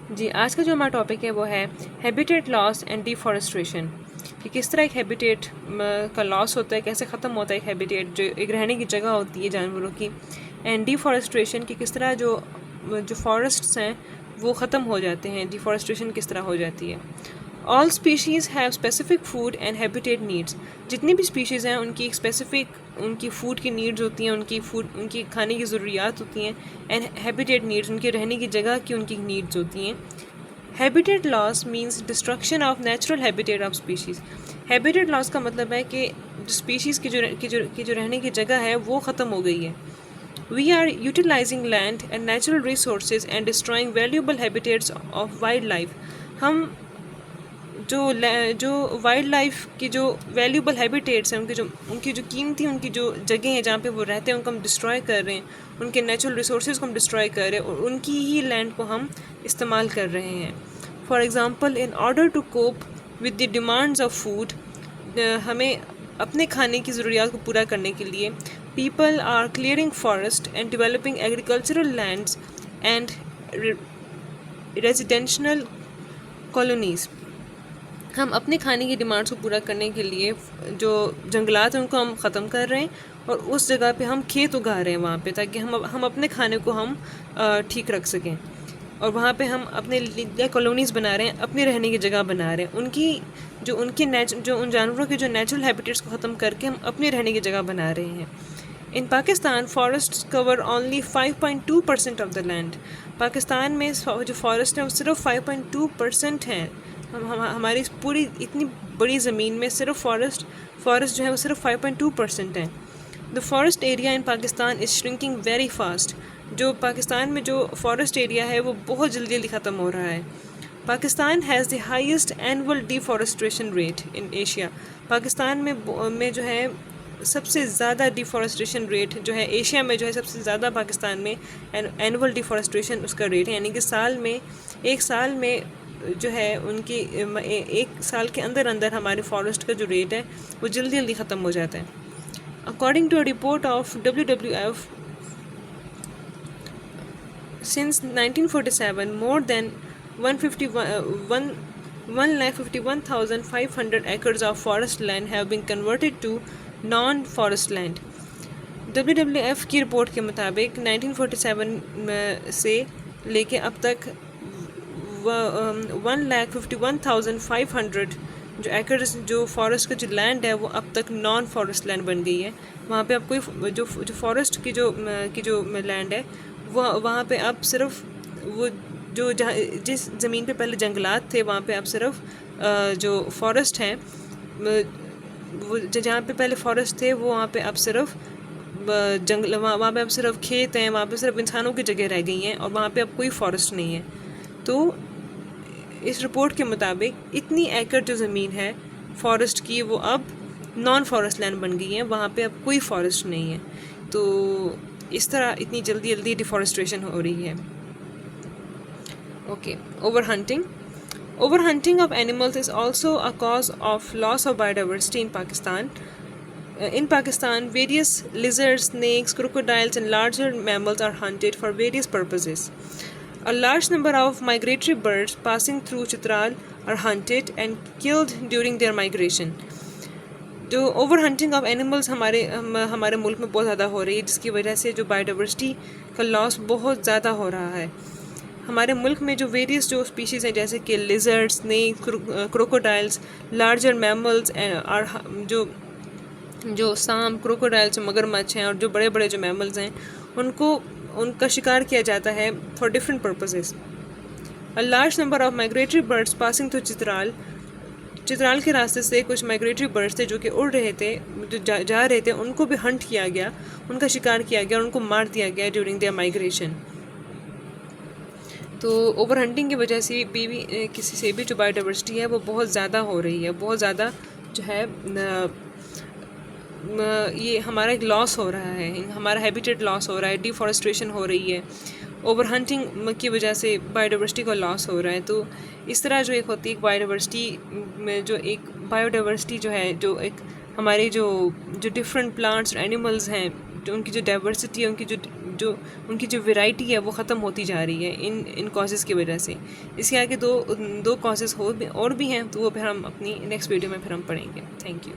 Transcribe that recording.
جی آج کا جو ہمارا ٹاپک ہے وہ ہے ہیبیٹیٹ لاس اینڈ ڈیفارسٹریشن، کہ کس طرح ایک ہیبیٹیٹ کا لاس ہوتا ہے، کیسے ختم ہوتا ہے ایک ہیبیٹیٹ جو ایک رہنے کی جگہ ہوتی ہے جانوروں کی، اینڈ ڈیفارسٹریشن کہ کس طرح جو فارسٹس ہیں وہ ختم ہو جاتے ہیں، ڈیفارسٹریشن کس طرح ہو جاتی ہے۔ All species have specific food and habitat needs, جتنی بھی اسپیشیز ہیں ان کی ایک اسپیسیفک ان کی فوڈ کی نیڈز ہوتی ہیں، ان کی کھانے کی ضروریات ہوتی ہیں، اینڈ ہیبیٹیٹ نیڈس ان کے رہنے کی جگہ کی ان کی نیڈز ہوتی ہیں۔ Habitat loss means destruction of natural habitat of species. Habitat loss کا مطلب ہے کہ اسپیشیز کی جو رہنے کی جگہ ہے وہ ختم ہو گئی ہے۔ We are utilising land and natural resources and destroying valuable habitats of wildlife. ہم جو وائلڈ لائف کی جو ویلیوبل ہیبیٹیٹس ہیں، ان کی جو قیمتی ان کی جو جگہیں ہیں جہاں پہ وہ رہتے ہیں ان کو ہم ڈسٹرائے کر رہے ہیں، ان کے نیچرل ریسورسز کو ہم ڈسٹرائے کر رہے ہیں اور ان کی ہی لینڈ کو ہم استعمال کر رہے ہیں۔ For example, in order to cope with the demands of food, ہمیں اپنے کھانے کی ضروریات کو پورا کرنے کے لیے people are clearing forest and developing agricultural lands and residential colonies. ہم اپنے کھانے کی ڈیمانڈس کو پورا کرنے کے لیے جو جنگلات ہیں ان کو ہم ختم کر رہے ہیں اور اس جگہ پہ ہم کھیت اگا رہے ہیں وہاں پہ، تاکہ ہم اپنے کھانے کو ہم ٹھیک رکھ سکیں، اور وہاں پہ ہم اپنے لیے کالونیز بنا رہے ہیں، اپنے رہنے کی جگہ بنا رہے ہیں، ان جانوروں کے جو نیچرل ہیبیٹیٹس کو ختم کر کے ہم اپنے رہنے کی جگہ بنا رہے ہیں۔ In Pakistan forest cover only 5.2% of the land. Pakistan میں جو فارسٹ ہیں وہ صرف 5.2% ہیں۔ ہماری پوری اتنی بڑی زمین میں صرف فارسٹ جو ہے وہ صرف 5.2% ہیں۔ The forest area in Pakistan is shrinking very fast. جو پاکستان میں جو فارسٹ ایریا ہے وہ بہت جلدی ختم ہو رہا ہے۔ Pakistan has the highest annual deforestation rate in Asia. Pakistan میں جو ہے سب سے زیادہ ڈیفارسٹریشن ریٹ جو ہے ایشیا میں، جو ہے سب سے زیادہ پاکستان میں اینول ڈیفارسٹریشن اس کا ریٹ ہے، یعنی کہ ایک سال میں جو ہے ان کی ایک سال کے اندر ہمارے فارسٹ کا جو ریٹ ہے وہ جلدی ختم ہو جاتا ہے۔ According to a report of WWF، since 1947 more than 151,500 acres of forest land have been converted to non-forest land۔ WWF کی رپورٹ کے مطابق 1947 سے لے کے اب تک 151,500 جو ایکرز جو فارسٹ کا جو لینڈ ہے وہ اب تک نان فارسٹ لینڈ بن گئی ہے۔ وہاں پہ اب کوئی جو فارسٹ کی جو لینڈ ہے وہاں پہ اب صرف وہ جس زمین پہ پہلے جنگلات تھے وہاں پہ اب صرف جو فارسٹ ہیں، وہ جہاں پہ پہلے فارسٹ تھے وہ وہاں پہ اب صرف وہاں پہ اب صرف کھیت ہیں، وہاں پہ صرف انسانوں کی جگہ رہ گئی ہیں اور وہاں پہ اب کوئی فارسٹ نہیں ہے۔ تو اس رپورٹ کے مطابق اتنی ایکڑ جو زمین ہے فارسٹ کی وہ اب نان فارسٹ لینڈ بن گئی ہے، وہاں پہ اب کوئی فارسٹ نہیں ہے۔ تو اس طرح اتنی جلدی ڈیفارسٹریشن ہو رہی ہے۔ Okay, over hunting of animals is also a cause of loss of biodiversity in Pakistan. In Pakistan, various lizards, snakes, crocodiles and larger mammals are hunted for various purposes. A large number of migratory birds passing through Chitral are hunted and killed during their migration. جو over hunting of animals ہمارے ملک میں بہت زیادہ ہو رہی ہے، جس کی وجہ سے جو بایو ڈائیورسٹی کا لاس بہت زیادہ ہو رہا ہے۔ ہمارے ملک میں جو ویریس جو اسپیشیز ہیں جیسے کہ لیزرڈ، سنیک، کروکوڈائلز، لارجر میملز، جو سانپ، کروکوڈائلز، مگرمچھ ہیں اور جو بڑے جو میملز ہیں ان کا شکار کیا جاتا ہے for different purposes. A large number of migratory birds passing through Chitral کے راستے سے کچھ مائگریٹری برڈس تھے جو کہ اڑ رہے تھے، جو جا رہے تھے، ان کو بھی ہنٹ کیا گیا، ان کا شکار کیا گیا اور ان کو مار دیا گیا ڈیورنگ دیئر مائگریشن۔ تو اوور ہنٹنگ کی وجہ سے کسی سے بھی جو بایو ڈائیورسٹی ہے وہ بہت زیادہ ہو رہی ہے، بہت زیادہ جو ہے یہ ہمارا ایک لاس ہو رہا ہے، ہمارا ہیبیٹیٹ لاس ہو رہا ہے، ڈیفارسٹریشن ہو رہی ہے، اوور ہنٹنگ کی وجہ سے بایو ڈائیورسٹی کا لاس ہو رہا ہے۔ تو اس طرح جو ایک ہوتی ہے بایو ڈائیورسٹی میں بایو ڈائیورسٹی جو ہے جو ایک ہمارے جو ڈفرینٹ پلانٹس اور اینیملز ہیں، جو ان کی جو ڈائیورسٹی ہے، ان کی جو جو ان کی جو ویرائٹی ہے وہ ختم ہوتی جا رہی ہے ان کازز کی وجہ سے. اس کے آگے دو کازز اور بھی ہیں، تو وہ پھر ہم اپنی نیکسٹ ویڈیو میں پھر ہم پڑھیں گے. Thank you.